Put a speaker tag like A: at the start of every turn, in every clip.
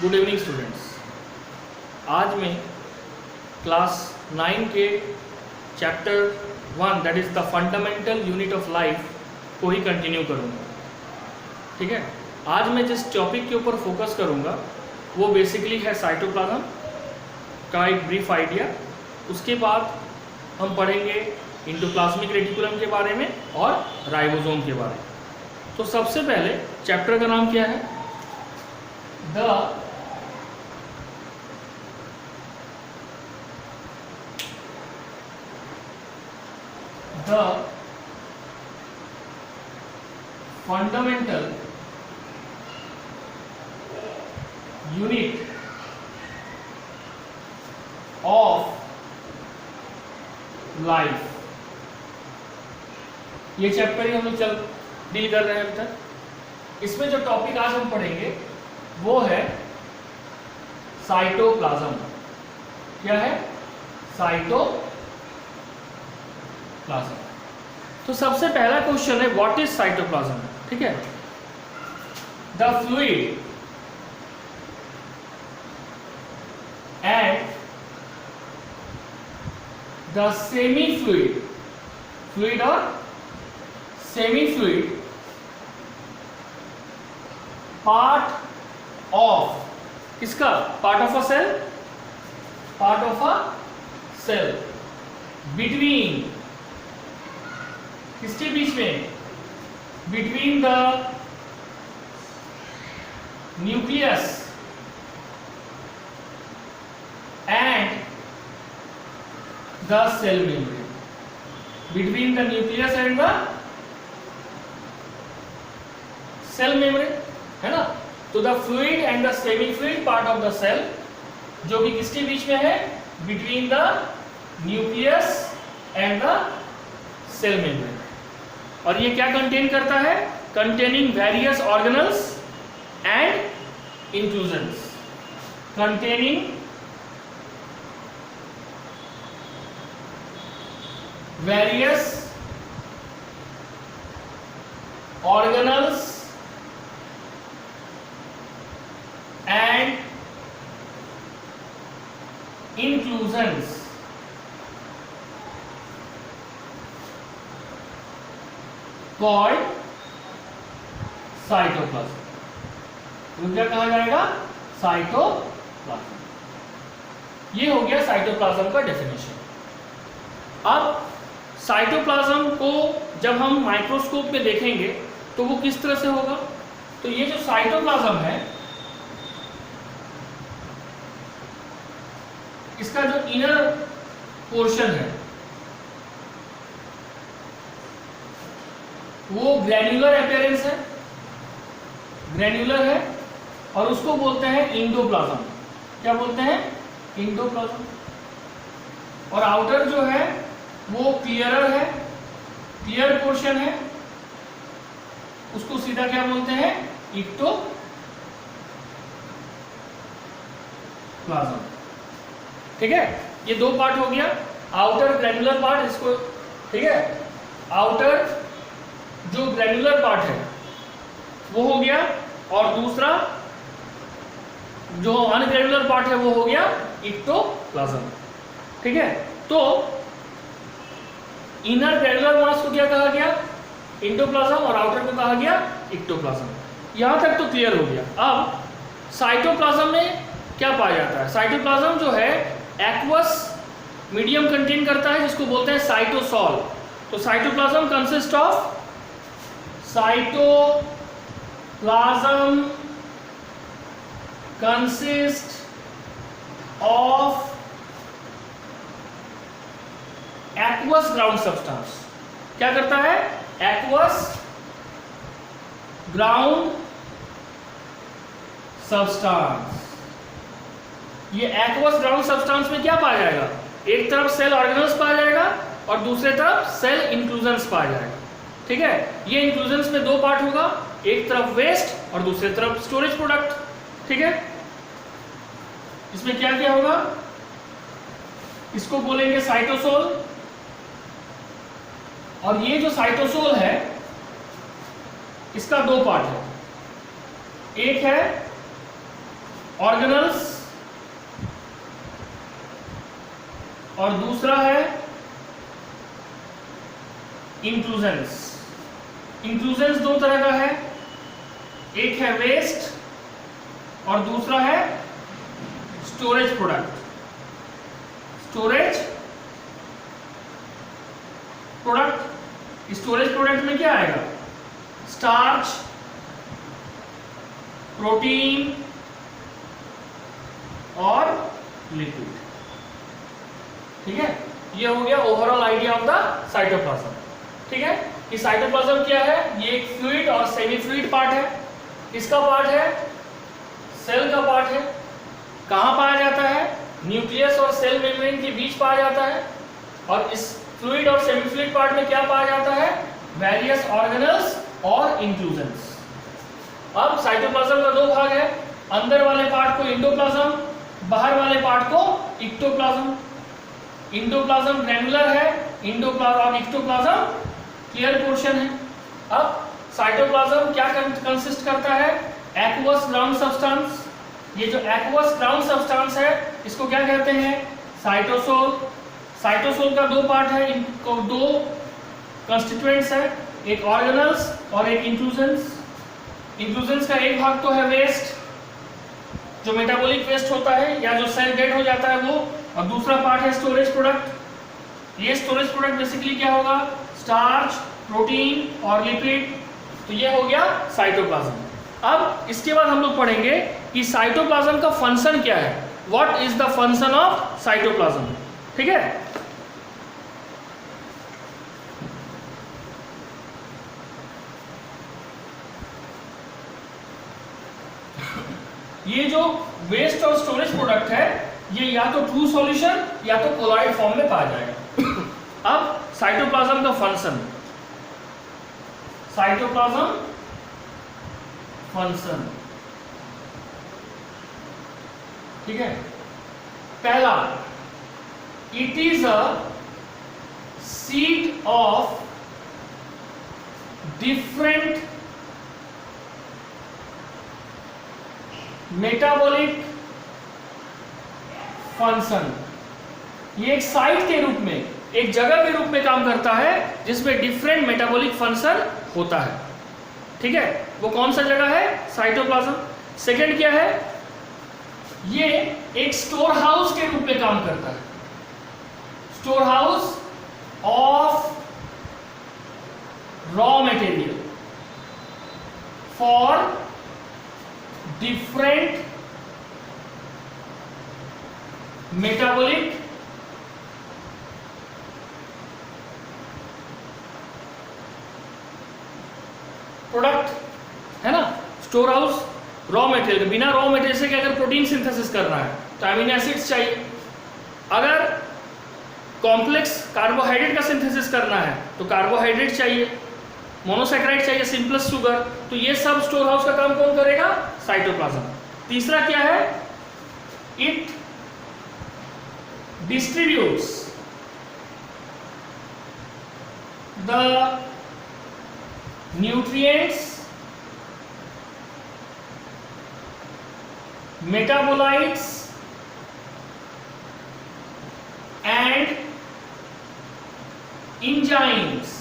A: Good evening students. आज मैं class 9 के chapter 1 that is the fundamental unit of life को ही कंटिन्यू करूँगा। ठीक है, आज मैं जिस टॉपिक के ऊपर फोकस करूँगा वो बेसिकली है साइटोप्लाज्म का एक ब्रीफ आइडिया। उसके बाद हम पढ़ेंगे इंडोप्लाज्मिक रेटिकुलम के बारे में और राइबोसोम के बारे में। तो सबसे पहले चैप्टर का नाम क्या है? The fundamental unit of life। ये चैप्टर ही हम लोग डील कर रहे हैं अभी तक। इसमें जो टॉपिक आज हम पढ़ेंगे वो है साइटोप्लाज्म। क्या है? साइटोप्लाज्म। तो सबसे पहला क्वेश्चन है व्हाट इज साइटोप्लाज्म। ठीक है, the fluid and the semi fluid, fluid और सेमी फ्लूइड पार्ट ऑफ, किसका? Part of a cell, part of a cell between, किसके बीच में? Between the nucleus and the cell membrane, between the nucleus and the cell membrane, है ना। तो the fluid and the semi fluid part of the cell, जो कि किसके बीच में है? Between the nucleus and the cell membrane. और ये क्या कंटेन करता है? Containing various organelles and inclusions, containing various organelles and inclusions called cytoplasm. तो क्या कहा जाएगा? साइटोप्लाज्म। ये हो गया साइटोप्लाज्म का डेफिनेशन। अब साइटोप्लाज्म को जब हम माइक्रोस्कोप में देखेंगे तो वो किस तरह से होगा? तो ये जो साइटोप्लाज्म है इसका जो इनर पोर्शन है वो ग्रैन्युलर अपीयरेंस है, ग्रैन्युलर है, और उसको बोलते हैं इंडोप्लाज्म। क्या बोलते हैं? इंडोप्लाज्म। और आउटर जो है वो क्लियरर है, क्लियर पोर्शन है, उसको सीधा क्या बोलते हैं? इक्टोप्लाज्म। ठीक है, ये दो पार्ट हो गया, आउटर ग्रैन्युलर पार्ट इसको, ठीक है, आउटर जो ग्रैन्युलर पार्ट है वो हो गया, और दूसरा जो अनग्रैन्युलर पार्ट है वो हो गया इक्टोप्लाज्म। ठीक है, तो इनर ग्रैन्युलर मास को क्या कहा गया? इंडोप्लाज्म, और आउटर को कहा गया इक्टोप्लाज्म। यहां तक तो क्लियर हो गया। अब साइटोप्लाज्म में क्या पाया जाता है? साइटोप्लाज्म जो है एक्वस मीडियम कंटेन करता है जिसको बोलते हैं साइटोसॉल। तो cytoplasm consist of, cytoplasm consists of aqueous ground substance। क्या करता है? aqueous ground substance। ये aqueous ground substance में क्या पाया जाएगा? एक तरफ सेल ऑर्गेनल्स पाया जाएगा और दूसरे तरफ सेल इंक्लूजन्स पाया जाएगा। ठीक है, ये इंक्लूजन्स में दो पार्ट होगा, एक तरफ वेस्ट और दूसरे तरफ स्टोरेज प्रोडक्ट। ठीक है, इसमें क्या क्या होगा? इसको बोलेंगे साइटोसोल, और ये जो साइटोसोल है इसका दो पार्ट है, एक है ऑर्गेनल्स और दूसरा है इंक्लूजन्स। इंक्लूजन्स दो तरह का है, एक है वेस्ट और दूसरा है स्टोरेज प्रोडक्ट। स्टोरेज प्रोडक्ट में क्या आएगा? स्टार्च, प्रोटीन और लिक्विड। ठीक है, ये हो गया overall idea of the cytoplasm. ठीक है, कि साइटोप्लाज्म क्या है? ये एक फ्लूइड और सेमी फ्लूइड पार्ट है। किसका पार्ट है? सेल का पार्ट है। कहाँ पाया जाता है? न्यूक्लियस और सेल मेम्ब्रेन के बीच पाया जाता है। और इस फ्लूइड और सेमी फ्लूइड पार्ट में क्या पाया जाता है? वेरियस ऑर्गेनल्स और इंक्लूजन्स। अब साइटोप्लाज्म का दो भाग है, अंदर वाले पार्ट को इंडोप्लाज्म, बाहर वाले पार्ट को इक्टोप्लाज्म। इंडोप्लाज्म ग्रैनुलर है, इंडोप्लाज्म और इक्टोप्लाज्म क्लियर पोर्शन है। अब साइटोप्लाज्म क्या कंसिस्ट करता है? Aqueous ground substance. ये जो एक्वस ग्राउंड सब्सटेंस है इसको क्या कहते हैं? साइटोसोल। साइटोसोल का दो पार्ट है, इनको दो कंस्टिट्यूएंट्स है, एक ऑर्गेनल्स और एक इंक्लूजन्स। इंक्लूजन्स का एक भाग तो है वेस्ट, जो मेटाबॉलिक वेस्ट होता है या जो सेल डेड हो जाता है वो, और दूसरा पार्ट है स्टोरेज प्रोडक्ट। ये स्टोरेज प्रोडक्ट बेसिकली क्या होगा? स्टार्च, प्रोटीन और लिपिड। तो ये हो गया साइटोप्लाज्म। अब इसके बाद हम लोग पढ़ेंगे कि साइटोप्लाज्म का फंक्शन क्या है। What is the function of cytoplasm? ठीक है, ये जो वेस्ट और स्टोरेज प्रोडक्ट है ये या तो ट्रू सॉल्यूशन या तो कोलॉइड फॉर्म में पाया जाएगा। अब साइटोप्लाज्म का फंक्शन, साइटोप्लाज्म फंक्शन, ठीक है। पहला, it is a seat of different metabolic function. ये एक साइट के रूप में, एक जगह के रूप में काम करता है जिसमें डिफरेंट मेटाबॉलिक फंक्शन होता है। ठीक है, वो कौन सा जगह है? साइटोप्लाज्म। सेकंड क्या है? ये एक स्टोर हाउस के रूप में काम करता है, store house of raw material for different metabolic product, है ना। स्टोर हाउस रॉ मटेरियल, बिना रॉ मटेरियल से अगर प्रोटीन सिंथेसिस करना है तो अमीनो एसिड्स चाहिए, अगर कॉम्प्लेक्स कार्बोहाइड्रेट का सिंथेसिस करना है तो कार्बोहाइड्रेट चाहिए, मोनोसैकेराइड चाहिए, सिंपलेस्ट शुगर। तो ये सब स्टोर हाउस का काम कौन करेगा? साइटोप्लाज्म। तीसरा क्या है? It distributes the nutrients, metabolites and enzymes.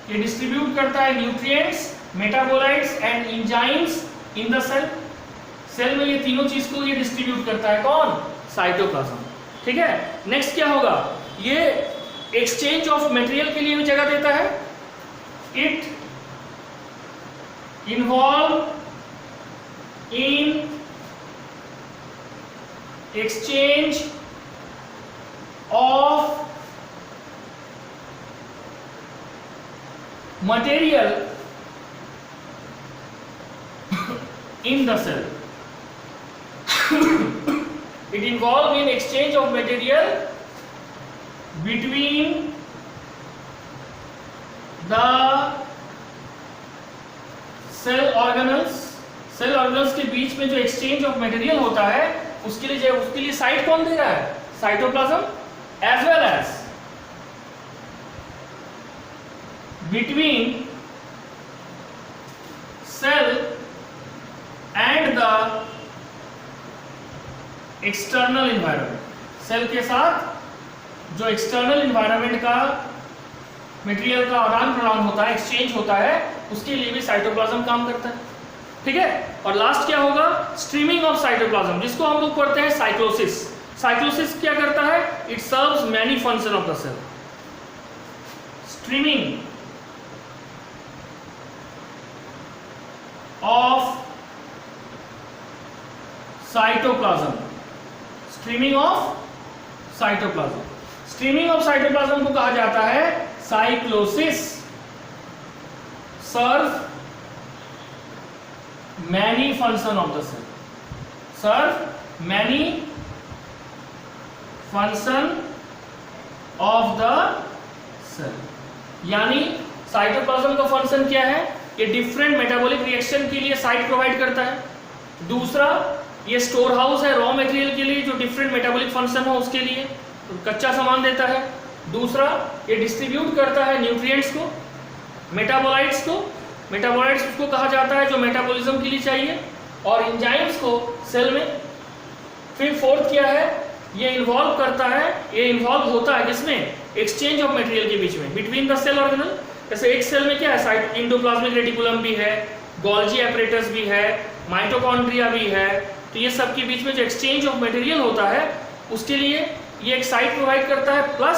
A: ये डिस्ट्रीब्यूट करता है nutrients, metabolites and enzymes in the cell. Cell में ये तीनों चीज को ये डिस्ट्रीब्यूट करता है कौन? साइटोप्लाज्म। ठीक है, नेक्स्ट क्या होगा? ये एक्सचेंज ऑफ मटेरियल के लिए भी जगह देता है। It involve in exchange of material in the cell. It involves in exchange of material between the cell organelles. Cell organelles के बीच में जो एक्सचेंज ऑफ मटेरियल होता है उसके लिए साइट कौन दे रहा है? Cytoplasm. As well as between cell and the external environment, cell के साथ जो एक्सटर्नल इन्वायरमेंट का मटेरियल का आदान प्रदान होता है, एक्सचेंज होता है, उसके लिए भी साइटोप्लाज्म काम करता है। ठीक है, और लास्ट क्या होगा, स्ट्रीमिंग ऑफ साइटोप्लाज्म, जिसको हम लोग पढ़ते हैं साइक्लोसिस। साइक्लोसिस क्या करता है, it serves many function of the cell. Streaming of cytoplasm, streaming of cytoplasm, streaming of cytoplasm को कहा जाता है cyclosis. Serve many function of the cell, serve many function of the cell. यानी cytoplasm का function क्या है, ये different metabolic reaction के लिए साइट प्रोवाइड करता है। दूसरा, ये स्टोर हाउस है रॉ मटेरियल के लिए, जो डिफरेंट मेटाबॉलिक फंक्शन हो उसके लिए तो कच्चा सामान देता है। दूसरा, ये डिस्ट्रीब्यूट करता है न्यूट्रिएंट्स को, मेटाबोलाइट्स को। मेटाबोलाइट्स उसको कहा जाता है जो मेटाबॉलिज्म के लिए चाहिए, और एंजाइम्स को सेल में। फिर फोर्थ क्या है, ये इन्वॉल्व करता है, ये इन्वॉल्व होता है जिसमें एक्सचेंज ऑफ मटेरियल के बीच में, बिटवीन द सेल ऑर्गेनल। जैसे एक सेल में क्या है, साइट एंडोप्लाज्मिक रेटिकुलम भी है, गोल्जी एपरेटस भी है, माइटोकॉन्ड्रिया भी है। तो ये सब के बीच में जो एक्सचेंज ऑफ मटेरियल होता है उसके लिए ये एक साइट प्रोवाइड करता है। प्लस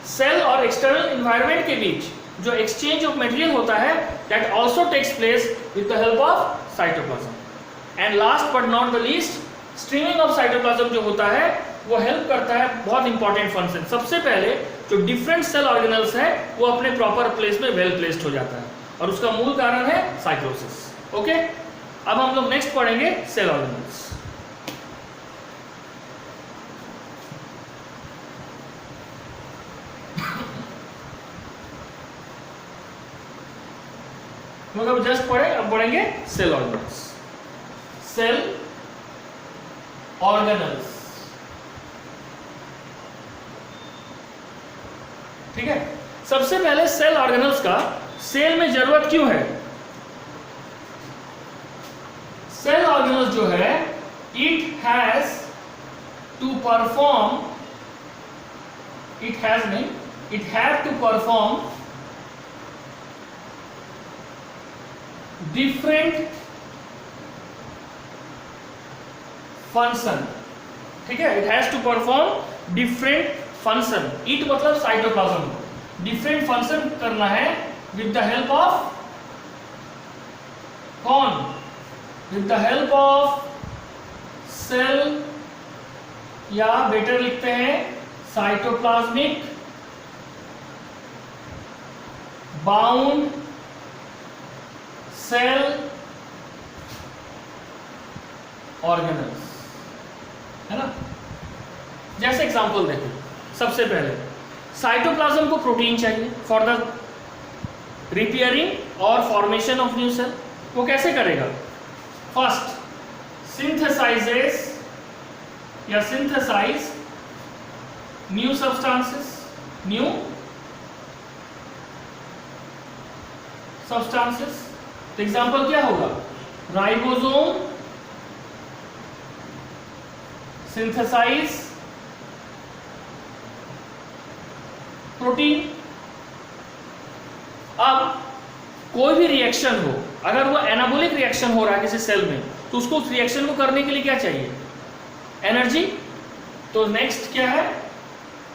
A: सेल और एक्सटर्नल एनवायरनमेंट के बीच जो एक्सचेंज ऑफ मटेरियल होता है, that also takes place with the help of cytoplasm. And last but not the least, streaming of cytoplasm जो होता है वो हेल्प करता है बहुत इंपॉर्टेंट फंक्शन। सबसे पहले जो डिफरेंट सेल ऑर्गेनल्स है वो अपने प्रॉपर प्लेस में वेल प्लेस्ड हो जाता है, और उसका मूल कारण है साइक्लोसिस। ओके, अब हम लोग नेक्स्ट पढ़ेंगे सेल ऑर्गेनल्स। मतलब जस्ट पढ़े, अब पढ़ेंगे सेल ऑर्गेनल्स। सेल ऑर्गेनल्स, ठीक है। सबसे पहले सेल ऑर्गेनल्स का सेल में जरूरत क्यों है। सेल ऑर्गेनल्स जो है, it has to perform, it have to perform different function, ठीक है। It has to perform different function, it मतलब साइटोप्लाज्म, डिफरेंट फंक्शन करना है विद द हेल्प ऑफ कौन, with the help of cell, या better लिखते हैं साइटोप्लाज्मिक बाउंड सेल ऑर्गेनल्स, है ना। जैसे एग्जांपल देखो, सबसे पहले साइटोप्लाज्म को प्रोटीन चाहिए फॉर द रिपेयरिंग और फॉर्मेशन ऑफ न्यू सेल। वो कैसे करेगा, फर्स्ट सिंथेसाइजेस या synthesize new substances, new substances. Example क्या होगा, राइबोसोम सिंथेसाइज प्रोटीन। अब कोई भी रिएक्शन हो, अगर वो एनाबॉलिक रिएक्शन हो रहा है किसी सेल में, तो उसको उस रिएक्शन को करने के लिए क्या चाहिए, एनर्जी। तो नेक्स्ट क्या है,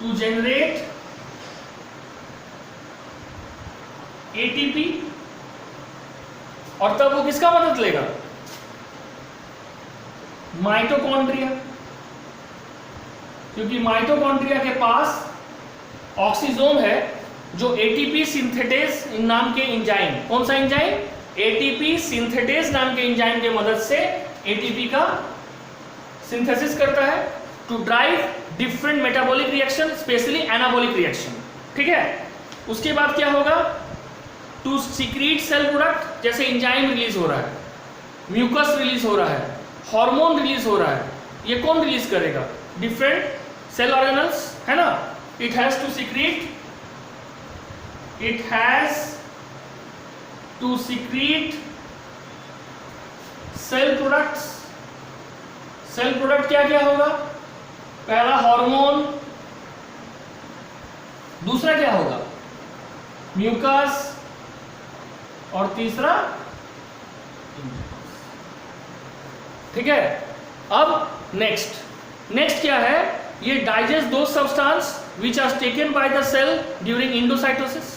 A: टू जनरेट एटीपी, और तब वो किसका मदद लेगा, माइटोकॉन्ड्रिया, क्योंकि माइटोकॉन्ड्रिया के पास ऑक्सीजोम है जो एटीपी सिंथेटेज नाम के एंजाइम, कौन सा एंजाइम, एटीपी सिंथेटेज नाम के एंजाइम के मदद से एटीपी का सिंथेसिस करता है to drive different metabolic reaction, specially anabolic reaction, ठीक है। उसके बाद क्या होगा, टू सीक्रेट सेल प्रोडक्ट, जैसे एंजाइम रिलीज हो रहा है, म्यूकस रिलीज हो रहा है, हार्मोन रिलीज हो रहा है, ये कौन रिलीज करेगा, डिफरेंट सेल ऑर्गेनल्स, है ना। It has to secrete, it has to secrete cell products, cell product क्या क्या होगा? पहला हार्मोन, दूसरा क्या होगा? म्यूकस, और तीसरा, ठीक है। अब नेक्स्ट क्या है? ये digest do substance which are taken by the cell during endocytosis,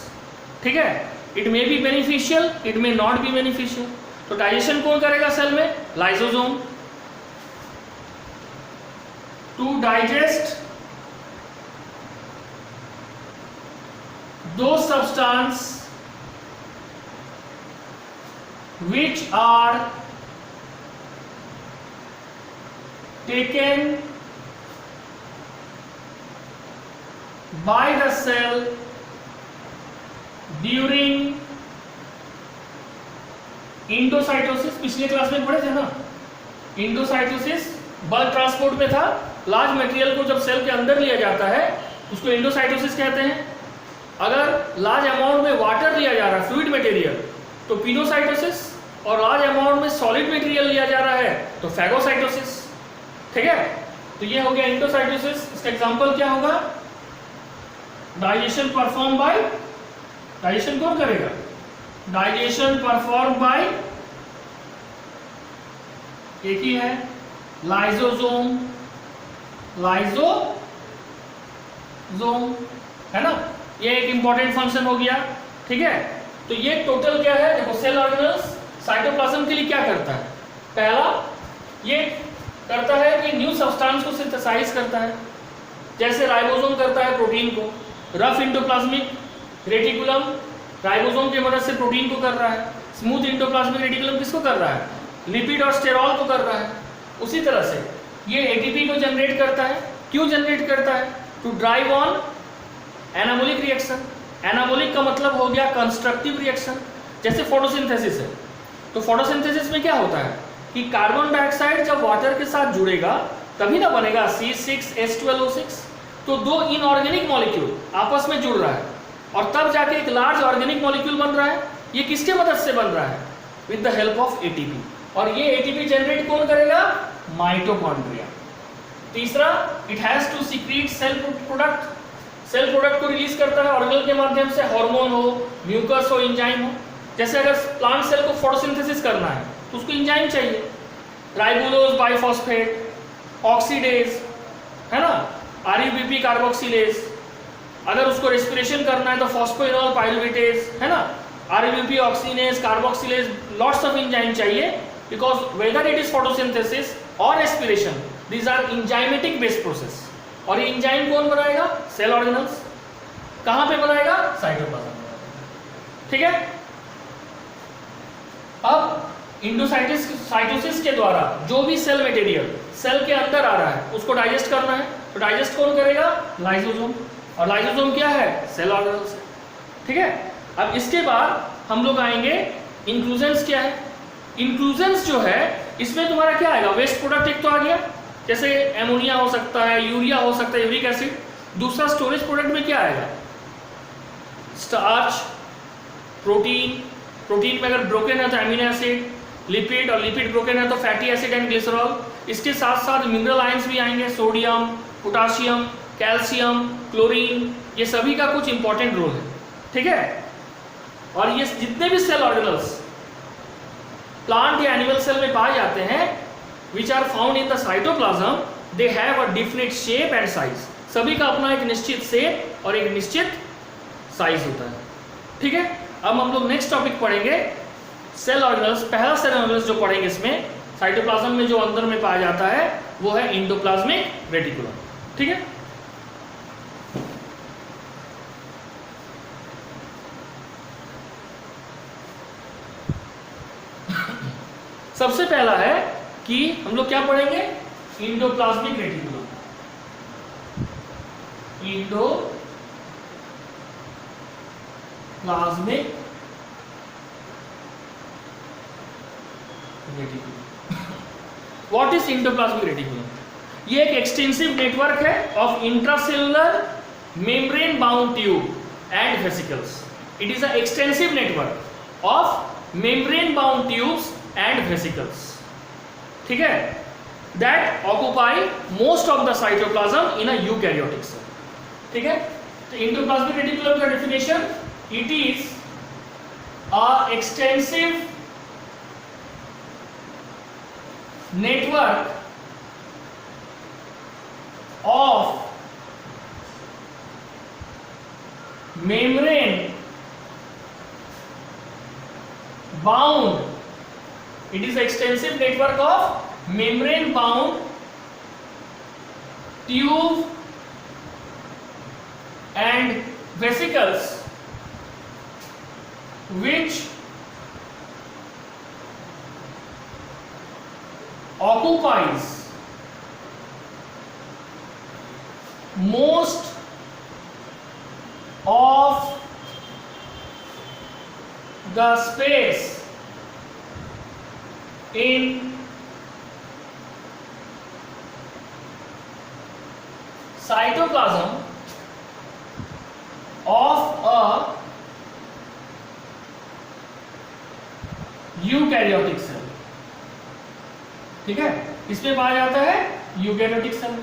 A: ठीक है। It may be beneficial, it may not be beneficial. तो डाइजेशन कौन करेगा सेल में? Lysosome. To digest do substance which are taken by the cell during endocytosis. पिछले class में पढ़े थे ना, इंडोसाइटोसिस बल्क ट्रांसपोर्ट में था। लार्ज मटेरियल को जब सेल के अंदर लिया जाता है उसको इंडोसाइटोसिस कहते हैं। अगर लार्ज अमाउंट में वाटर लिया जा रहा है, फ्लूइड मटेरियल, तो पिनोसाइटोसिस, और लार्ज अमाउंट में सॉलिड मटेरियल लिया जा रहा है तो फैगोसाइटोसिस, ठीक है। तो ये हो गया इंडोसाइटोसिस। इसका एग्जांपल क्या होगा? डाइजेशन परफॉर्म बाय, डाइजेशन कौन करेगा? डाइजेशन परफॉर्म बाय, एक ही है, लाइसोसोम, है ना। ये एक इंपॉर्टेंट फंक्शन हो गया, ठीक है। तो ये टोटल क्या है? देखो, सेल ऑर्गेनल्स साइटोप्लाज्म के लिए क्या करता है? पहला ये करता है कि न्यू सब्सटेंस को सिंथेसाइज करता है, जैसे राइबोसोम करता है प्रोटीन को। रफ इंडोप्लाज्मिक रेटिकुलम राइबोसोम की मदद से प्रोटीन को कर रहा है। स्मूथ इंडोप्लाज्मिक रेटिकुलम किसको कर रहा है? लिपिड और स्टेरॉल को कर रहा है। उसी तरह से ये एटीपी को जनरेट करता है। क्यों जनरेट करता है? To drive on anabolic reaction. Anabolic का मतलब हो गया कंस्ट्रक्टिव रिएक्शन, जैसे फोटोसिंथेसिस है। तो फोटोसिंथेसिस में क्या होता है कि कार्बन डाइऑक्साइड जब वाटर के साथ जुड़ेगा तभी ना बनेगा C6H12O6। तो दो इनऑर्गेनिक मॉलिक्यूल आपस में जुड़ रहा है और तब जाके एक लार्ज ऑर्गेनिक मॉलिक्यूल बन रहा है। ये किसके मदद से बन रहा है? With the help of ATP. और ये एटीपी जनरेट कौन करेगा? माइटोकॉन्ड्रिया। तीसरा, it has to secrete cell product. Cell product को रिलीज करता है ऑर्गेनल के माध्यम से, हार्मोन हो, म्यूकस हो, एंजाइम हो। जैसे अगर प्लांट सेल को फोटोसिंथेसिस करना है तो उसको एंजाइम चाहिए, राइबोलोज बाइफॉस्फेट, ऑक्सीडेज, है ना, आरयूबीपी कार्बोक्सिलेज। अगर उसको रेस्पिरेशन करना है तो फॉस्फोइनोल पाइरुवेटेज, है ना, RUBP oxygenase, carboxylase, lots of enzyme चाहिए, because whether it is photosynthesis और respiration, these are enzymatic based process. और ये एंजाइम कौन बनाएगा? Cell organelles. कहां पे बनाएगा? साइटोप्लाज्म, ठीक है। अब इंडोसाइटोसिस के द्वारा जो भी सेल मटेरियल सेल के अंदर आ रहा है उसको डाइजेस्ट करना है, तो डाइजेस्ट कौन करेगा? लाइसोसोम। और लाइसोसोम क्या है? सेल ऑर्गेनल्स, ठीक है। अब इसके बाद हम लोग आएंगे इंक्लूजन्स क्या है। इंक्लूजन्स जो है इसमें तुम्हारा क्या आएगा? वेस्ट प्रोडक्ट एक तो आ गया, जैसे एमोनिया हो सकता है, यूरिया हो सकता है, यूरिक एसिड। दूसरा स्टोरेज प्रोडक्ट में क्या आएगा? स्टार्च, प्रोटीन, प्रोटीन में अगर ब्रोकन है तो एमिनो एसिड, लिपिड, और लिपिड ब्रोकन है तो फैटी एसिड एंड ग्लिसरॉल। इसके साथ साथ मिनरल आयंस भी आएंगे, सोडियम, पोटाशियम, कैल्शियम, क्लोरीन, ये सभी का कुछ इंपॉर्टेंट रोल है, ठीक है। और ये जितने भी सेल ऑर्गेनल्स प्लांट या एनिमल सेल में पाए जाते हैं which are found in the cytoplasm, they have a definite shape and size। सभी का अपना एक निश्चित शेप और एक निश्चित साइज होता है, ठीक है। अब हम लोग नेक्स्ट टॉपिक पढ़ेंगे सेल ऑर्गेनल्स। पहला सेल ऑर्गेनल्स जो पढ़ेंगे इसमें साइटोप्लाज्म में जो अंदर में पाया जाता है वो है इंडोप्लाज्मिक रेटिकुलम, ठीक है। सबसे पहला है कि हम लोग क्या पढ़ेंगे? Endoplasmic reticulum. Endoplasmic reticulum. What is endoplasmic reticulum? ये एक एक्सटेंसिव नेटवर्क है of intracellular membrane bound tube and vesicles. It is a extensive network of membrane bound tubes and vesicles, ठीक है। that occupy most of the cytoplasm in a eukaryotic cell. ठीक है, तो endoplasmic reticulum का definition, it is a extensive network of membrane bound, it is extensive network of membrane bound tube and vesicles which occupies most of the space in cytoplasm of a eukaryotic cell. ठीक है, इसमें पाया जाता है eukaryotic cell.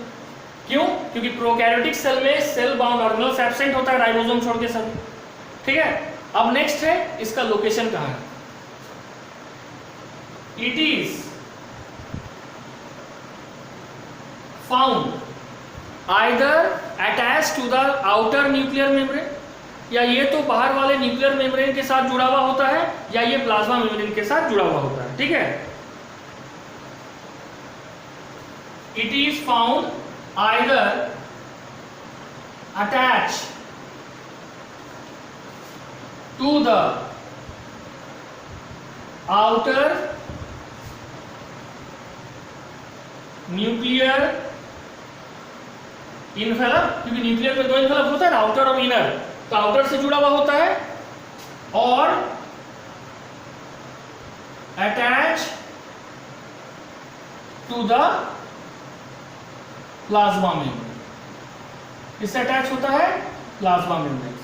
A: क्यों? क्योंकि prokaryotic cell में cell bound organelles absent होता है राइबोसोम छोड़ के सब. ठीक है, अब नेक्स्ट है इसका लोकेशन कहां है. It is found either attach to the outer nuclear membrane, या ये तो बाहर वाले न्यूक्लियर मेम्ब्रेन के साथ जुड़ा हुआ होता है, या ये प्लाज्मा मेम्ब्रेन के साथ जुड़ा हुआ होता है. ठीक है, it is found either attach to the outer nuclear envelope, क्योंकि न्यूक्लियर में दो इन्वेलप होता है ना, आउटर और इनर, तो आउटर से जुड़ा हुआ होता है, और attach to the plasma membrane, इससे अटैच होता है प्लाज्मा मेम्ब्रेन.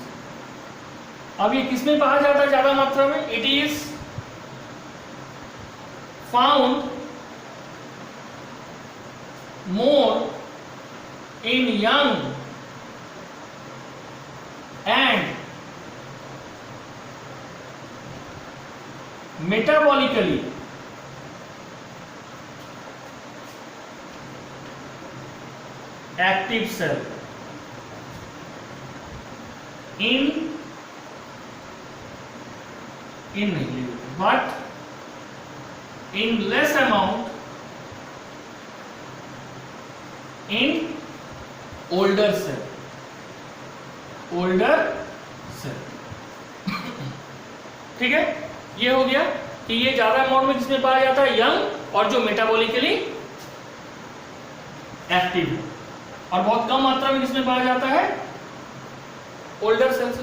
A: अब ये किसमें पाया जाता है ज्यादा मात्रा में? It is found more in young and metabolically active cell in नहीं, but in less amount in older cell. ठीक है, ये हो गया कि ये ज्यादा अमाउंट में किसमें पाया जाता है? यंग, और जो मेटाबॉलिकली एक्टिव है, और बहुत कम मात्रा में किसमें पाया जाता है? Older cells.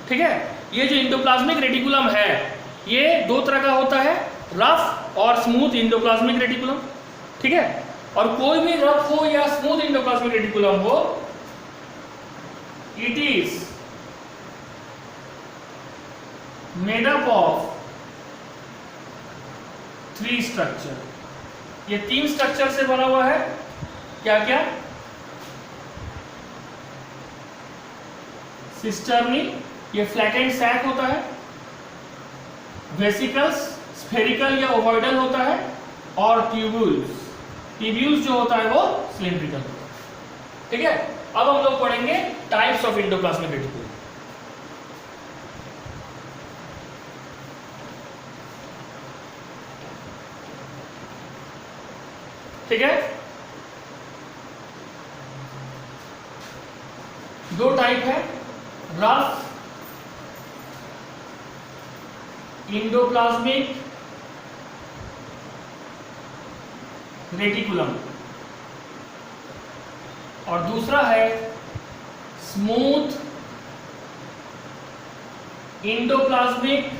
A: ठीक है, ये जो इंडोप्लाज्मिक रेटिकुलम है ये दो तरह का होता है, रफ और स्मूथ इंडोप्लाज्मिक रेटिकुलम. ठीक है, और कोई भी रफ हो या स्मूथ इंडोप्लाज्मिक रेटिकुलम हो, it is made up of 3 structure. ये 3 स्ट्रक्चर से बना हुआ है. क्या क्या? सिस्टर्नी, ये फ्लैटेंड सैक होता है. वेसिकल्स, स्फेरिकल या ओवॉइडल होता है. और ट्यूब्यूल्स, ट्यूब्यूल्स जो होता है वो सिलिंड्रिकल होता है. ठीक है, अब हम लोग पढ़ेंगे टाइप्स ऑफ इंडोप्लाज्मिक रेटिकुलम. ठीक है, 2 टाइप है, रफ इंडोप्लाज्मिक रेटिकुलम, और दूसरा है स्मूथ इंडोप्लाज्मिक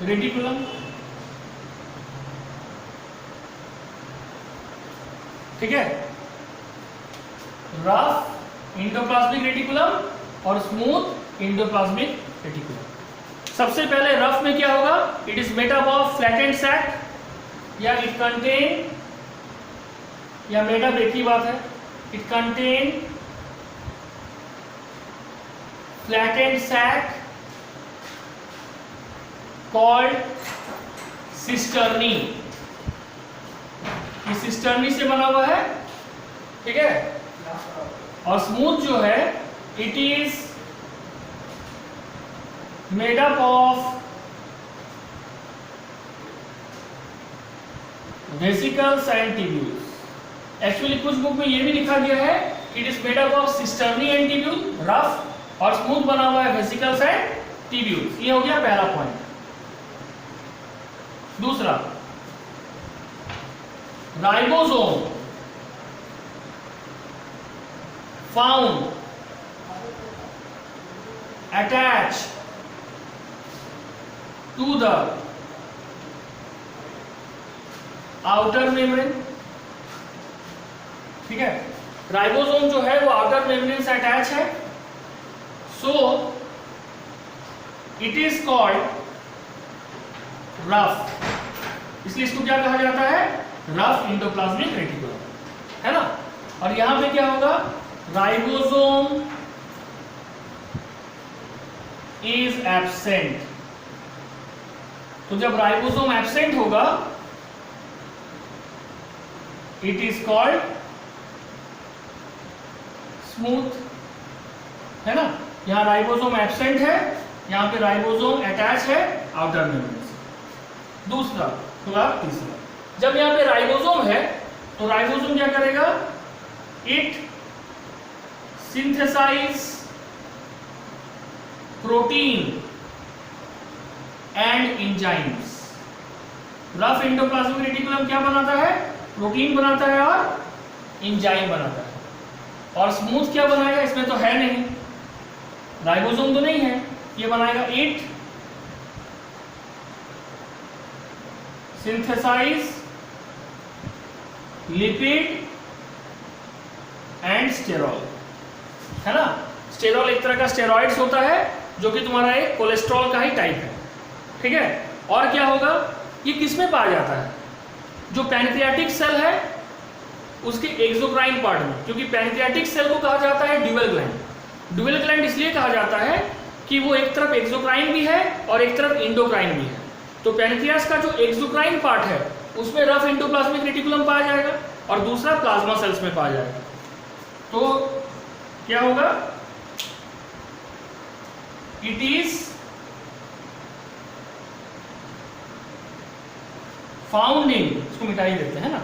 A: रेटिकुलम. ठीक है, रफ इंडोप्लाज्मिक रेटिकुलम और स्मूथ इंडोप्लाज्मिक रेटिकुलम. सबसे पहले रफ में क्या होगा, it is made up of flattened sac या इट कंटेन, या मेड अप एक ही बात है, it contain flattened sac called cisternae. ये सिस्टर्नी से बना हुआ है, ठीक है। और स्मूथ जो है it is made up of vesicles and tubules. Actually कुछ बुक में ये भी लिखा गया है it is made up of cisternae and tubule, rough, और स्मूथ बना हुआ है वेसिकल्स एंड ट्यूब्यूल्स। ये हो गया पहला पॉइंट। दूसरा, ribosome found attach to the outer membrane, ठीक है। राइबोसोम जो है वो आउटर मेम्ब्रेन से अटैच है, so it is called rough, इसलिए इसको क्या कहा जाता है, रफ एंडोप्लाज्मिक रेटिकुलम, है ना। और यहां पे क्या होगा, राइबोसोम इज एब्सेंट। तो जब राइबोसोम एब्सेंट होगा इट इज कॉल्ड स्मूथ, है ना। यहां राइबोसोम एब्सेंट है, यहां पे राइबोसोम अटैच है आउटर मेम्ब्रेन से। दूसरा, थोड़ा तीसरा, जब यहां पे राइबोसोम है तो राइबोसोम क्या करेगा, it synthesize protein and enzymes. Rough endoplasmic reticulum क्या बनाता है, प्रोटीन बनाता है और एंजाइम बनाता है। और स्मूथ क्या बनाएगा, इसमें तो है नहीं, राइबोसोम तो नहीं है, ये बनाएगा it synthesize lipid and sterol, है ना। स्टेरॉल एक तरह का स्टेरॉइड्स होता है जो कि तुम्हारा एक कोलेस्ट्रॉल का ही टाइप है, ठीक है। और क्या होगा, ये किस में पाया जाता है, जो पैनक्रियाटिक सेल है उसके एक्सोक्राइन पार्ट में, क्योंकि पैनक्रियाटिक सेल को कहा जाता है ड्यूअल ग्लैंड। ड्यूअल ग्लैंड इसलिए कहा जाता है कि वो एक तरफ एक्सोक्राइन भी है और एक तरफ एंडोक्राइन भी है। तो पैनक्रियास का जो एक्सोक्राइन पार्ट है उसमें रफ एंडोप्लाज्मिक रेटिकुलम पाया जाएगा और दूसरा प्लाज्मा सेल्स में पाया जाएगा। तो क्या होगा, इट इज फाउंड इन, इसको मिटा ही देते हैं ना,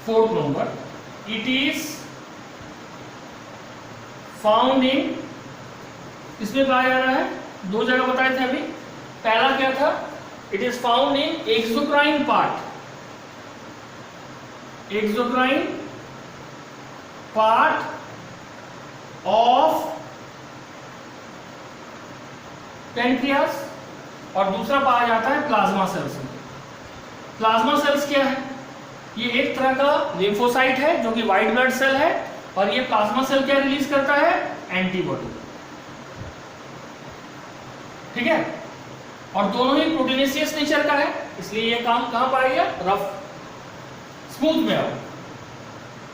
A: fourth number, it is found इन, इसमें पाया जा रहा है, दो जगह बताए थे अभी। पहला क्या था, it is found in exocrine part, exocrine part of pancreas, और दूसरा पाया जाता है प्लाज्मा सेल्स में। प्लाज्मा सेल्स क्या है, ये एक तरह का लिम्फोसाइट है जो कि व्हाइट ब्लड सेल है, और ये प्लाज्मा सेल क्या रिलीज करता है, एंटीबॉडी, ठीक है। और दोनों ही प्रोटीनेशियस नेचर का है, इसलिए ये काम कहां पाया गया, रफ। स्मूथ में आओ,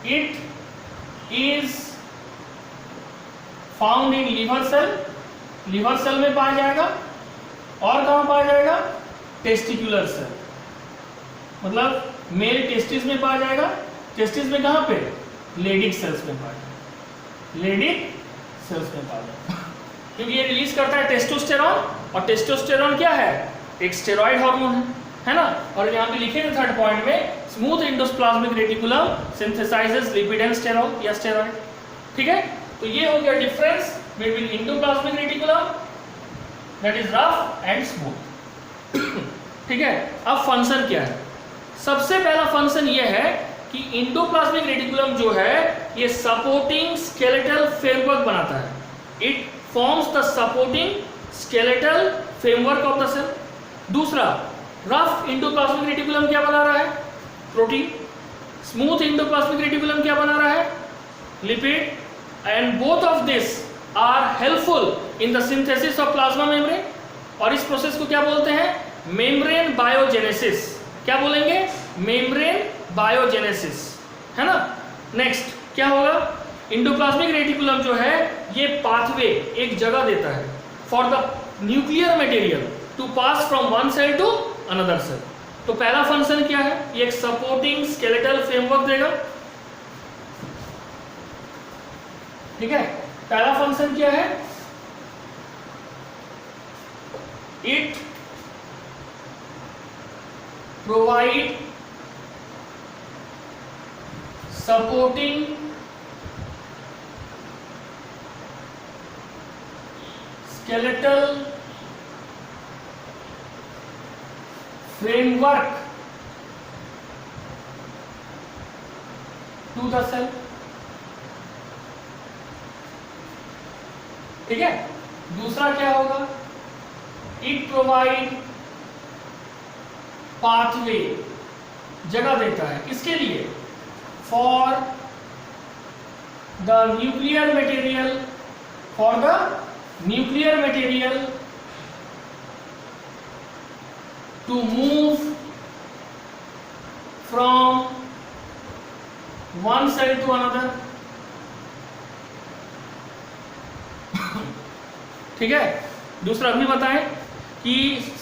A: it is found in liver cell, liver cell में पाया जाएगा। और कहां पाया जाएगा, टेस्टिकुलर सेल, मतलब मेल टेस्टिस में पाया जाएगा। टेस्टिस में कहां पे, लेडिक सेल्स में पाया जाएगा, लेडिक सेल्स में पाया जाएगा, क्योंकि ये रिलीज करता है टेस्टोस्टेरॉन, और टेस्टोस्टेरॉन क्या है, एक स्टेरॉइड हार्मोन है ना। और यहाँ पे लिखे थे थर्ड पॉइंट में, smooth endoplasmic reticulum synthesises lipid and sterol या स्टेरॉइड, ठीक है। तो ये हो गया difference between endoplasmic reticulum that is rough and smooth, ठीक है। अब फंक्शन क्या है, सबसे पहला फंक्शन ये है कि एंडोप्लाज्मिक रेटिकुलम जो है ये सपोर्टिंग स्केलेटल फ्रेमवर्क बनाता है, it forms the supporting skeletal framework of the cell. दूसरा, रफ एंडोप्लाज्मिक रेटिकुलम क्या बना रहा है, प्रोटीन। स्मूथ एंडोप्लाज्मिक रेटिकुलम क्या बना रहा है, lipid, and both of this are helpful in the synthesis of plasma membrane. और इस प्रोसेस को क्या बोलते हैं? Membrane biogenesis. क्या बोलेंगे? मेम्ब्रेन बायोजेनेसिस, है ना. नेक्स्ट क्या होगा? इंडोप्लाज्मिक रेटिकुलम जो है ये पाथवे, एक जगह देता है for the nuclear material to pass from one cell to another cell. तो पहला फंक्शन क्या है? ये एक सपोर्टिंग स्केलेटल फ्रेमवर्क देगा. ठीक है, पहला फंक्शन क्या है? It provide supporting skeletal framework to the cell. ठीक है. दूसरा क्या होगा? It provide pathway, जगह देता है. किसके लिए? For the nuclear material, for the nuclear material to move from one cell to another. ठीक है. दूसरा भी बताएं कि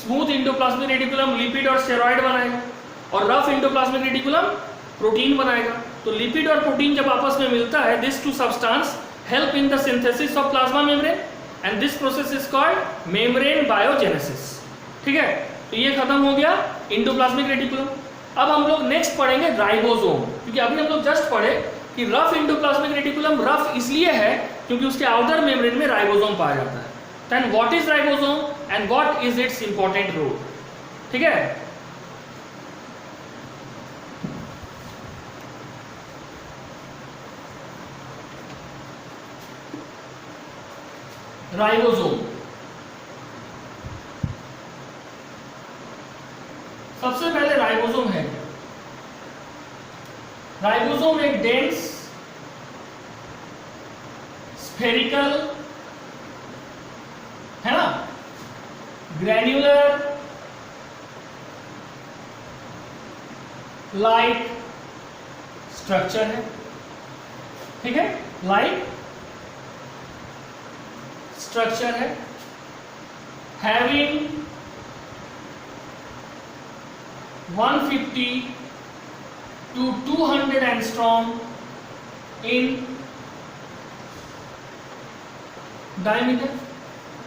A: स्मूथ इंडोप्लाज्मिक रेटिकुलम लिपिड और स्टेरॉइड बनाएगा और रफ इंडोप्लाज्मिक रेटिकुलम प्रोटीन बनाएगा. तो लिपिड और प्रोटीन जब आपस में मिलता है, this two substance help in the synthesis of plasma membrane and this process is called membrane biogenesis. ठीक है. तो ये खत्म हो गया इंडोप्लाज्मिक रेटिकुलम. अब हम लोग नेक्स्ट पढ़ेंगे राइबोसोम, क्योंकि अभी हम लोग जस्ट पढ़े कि रफ इंडोप्लाज्मिक रेटिकुलम रफ इसलिए है क्योंकि उसके आउटर मेम्ब्रेन में राइबोसोम पाया जाता है. Then what is ribosome and what is its important role. ठीक है. राइबोसोम सबसे पहले राइबोसोम है. राइबोसोम एक डेंस स्फेरिकल, है ना, ग्रैन्युलर लाइक स्ट्रक्चर है. ठीक है, लाइक स्ट्रक्चर है, having 150 to 200 angstrom in diameter.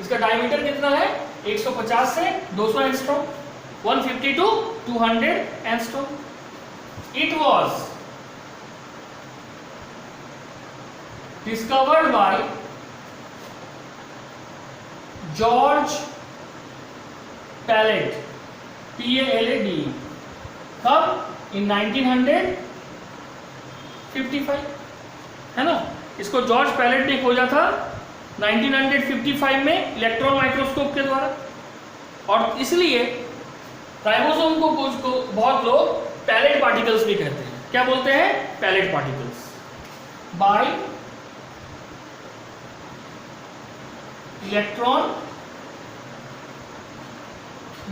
A: इसका डायमीटर कितना है? 150 से 200 angstrom. 150 to 200 angstrom. It was discovered by George Palade, PALAD. कब? इन 1955, है ना. इसको जॉर्ज पैलेट ने खोजा था 1955 में इलेक्ट्रॉन माइक्रोस्कोप के द्वारा. और इसलिए राइबोसोम को बहुत लोग पैलेट पार्टिकल्स भी कहते हैं. क्या बोलते हैं? Palade particles. By electron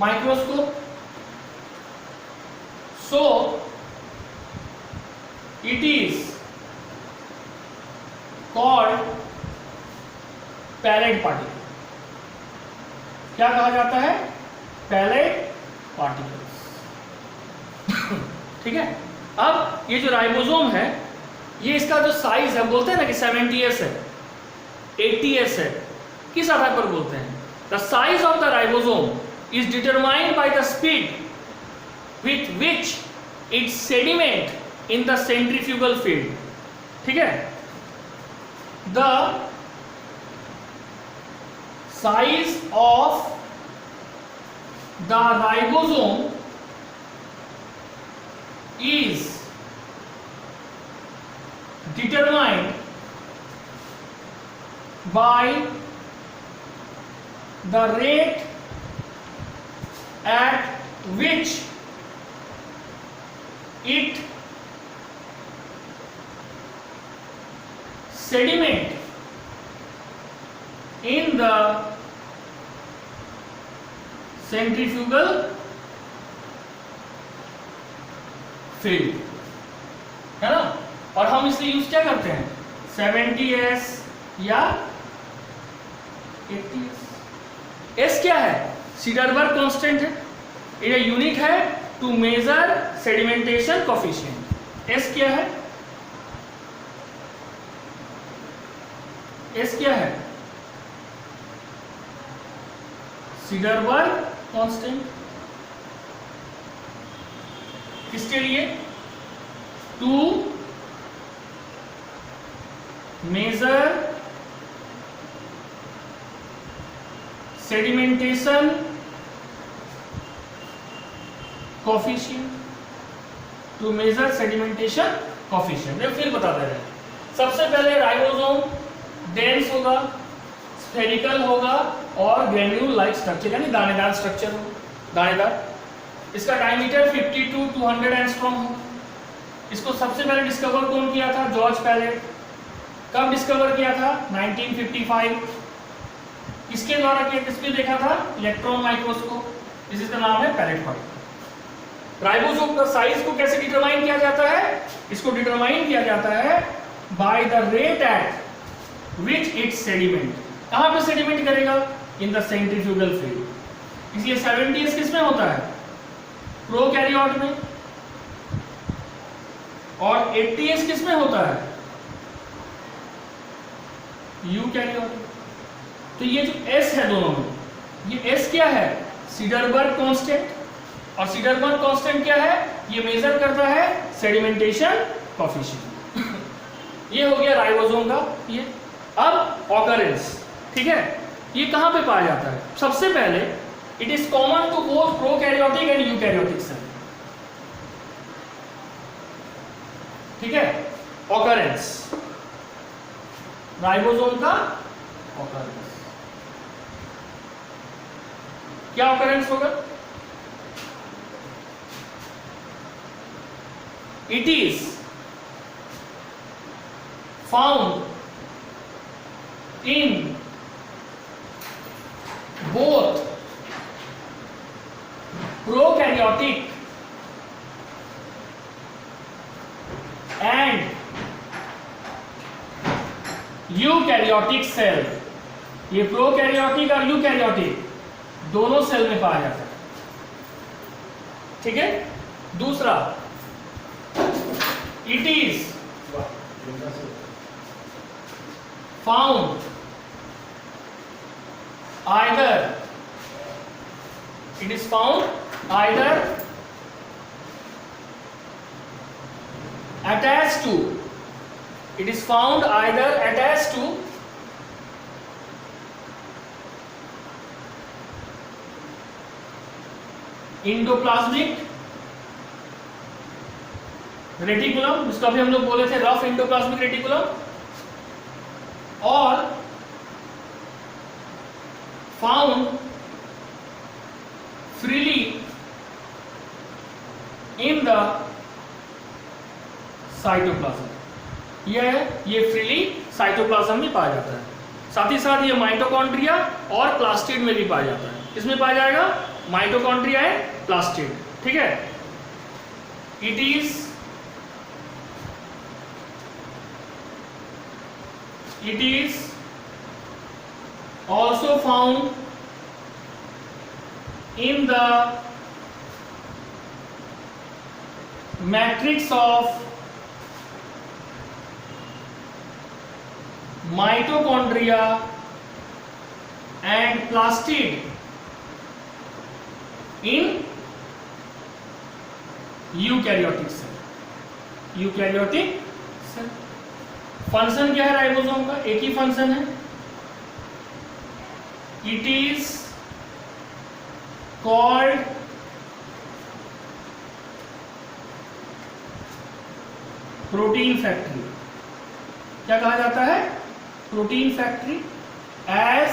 A: microscope. So it is called Palade particle. क्या कहा जाता है? Palade particles. ठीक है. अब ये जो राइबोसोम है, ये इसका जो साइज है, बोलते हैं ना कि 70s है, 80s है. किस आधार पर बोलते हैं? The size of the ribosome is determined by the speed with which it sediment in the centrifugal field. ठीक है. The size of the ribosome is determined by the rate at which it sediment in the centrifugal field, है ना। और हम इसलिए use क्या करते हैं 70s या 80s। S क्या है, सीडरबर्ग कांस्टेंट है, ये यूनिट है to measure sedimentation coefficient. S क्या है, S क्या है, सीडरबर्ग कांस्टेंट। किसके लिए, to measure sedimentation coefficient, to measure sedimentation coefficient. फिर बताते हैं, सबसे पहले राइबोसोम डेंस होगा, स्फेरिकल होगा और ग्रेन्यूल लाइक स्ट्रक्चर यानी दानेदार स्ट्रक्चर होगा, दानेदार। इसका डायमीटर 50 to 200 एंगस्ट्रॉम होगा। इसको सबसे पहले डिस्कवर कौन किया था, जॉर्ज पैलेट। कब डिस्कवर किया था 1955। इसके द्वारा किसने देखा था, इलेक्ट्रॉन माइक्रोस्कोप, इसी का नाम है पैलेट पॉइंट। राइबोसोम का साइज को कैसे डिटरमाइन किया जाता है, इसको डिटरमाइन किया जाता है by the rate at which it sediment. कहां पे सेडिमेंट करेगा, इन द सेंट्रीफ्यूगल फील्ड। इसलिए 70s किस में होता है, प्रोकैरियोट में, और 80s किस में होता है, यूकैरियोट। तो ये जो S है दोनों में, ये S क्या है, सीडरबर्ग कांस्टेंट, और सीडरबर्ग कांस्टेंट क्या है, ये मेजर करता है सेडिमेंटेशन कोफिशिएंट। ये हो गया राइबोसोम का ये। अब ऑकरेंस, ठीक है, ये कहां पे पाया जाता है, सबसे पहले it is common to both prokaryotic and eukaryotic cell, ठीक है। ऑकरेंस, राइबोसोम का ऑकरेंस, क्या ऑकरेंस होगा, it is found in both prokaryotic and eukaryotic cell. ये प्रोकैरियोटिक और यूकैरियोटिक दोनों सेल में पाया जाता है, ठीक है। दूसरा, it is found either, it is found either attached to, it is found either attached to endoplasmic reticulum, जिसको अभी हम लोग बोले थे रफ एंडोप्लाज्मिक रेटिकुलम, और found freely in the cytoplasm। ये फ्रीली साइटोप्लाज्म में पाया जाता है। साथ ही साथ ये माइटोकॉन्ड्रिया और प्लास्टिड में भी पाया जाता है। इसमें पाया जाएगा माइटोकॉन्ड्रिया एंड प्लास्टिड, ठीक है। It is also found in the matrix of mitochondria and plastid in eukaryotic cell। Function क्या है राइबोसोम का, एक ही फंक्शन है, it is called protein factory. क्या कहा जाता है, protein factory, as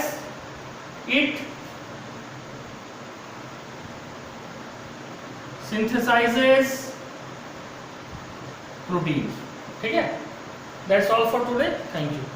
A: it synthesizes protein, ठीक है। That's all for today. Thank you.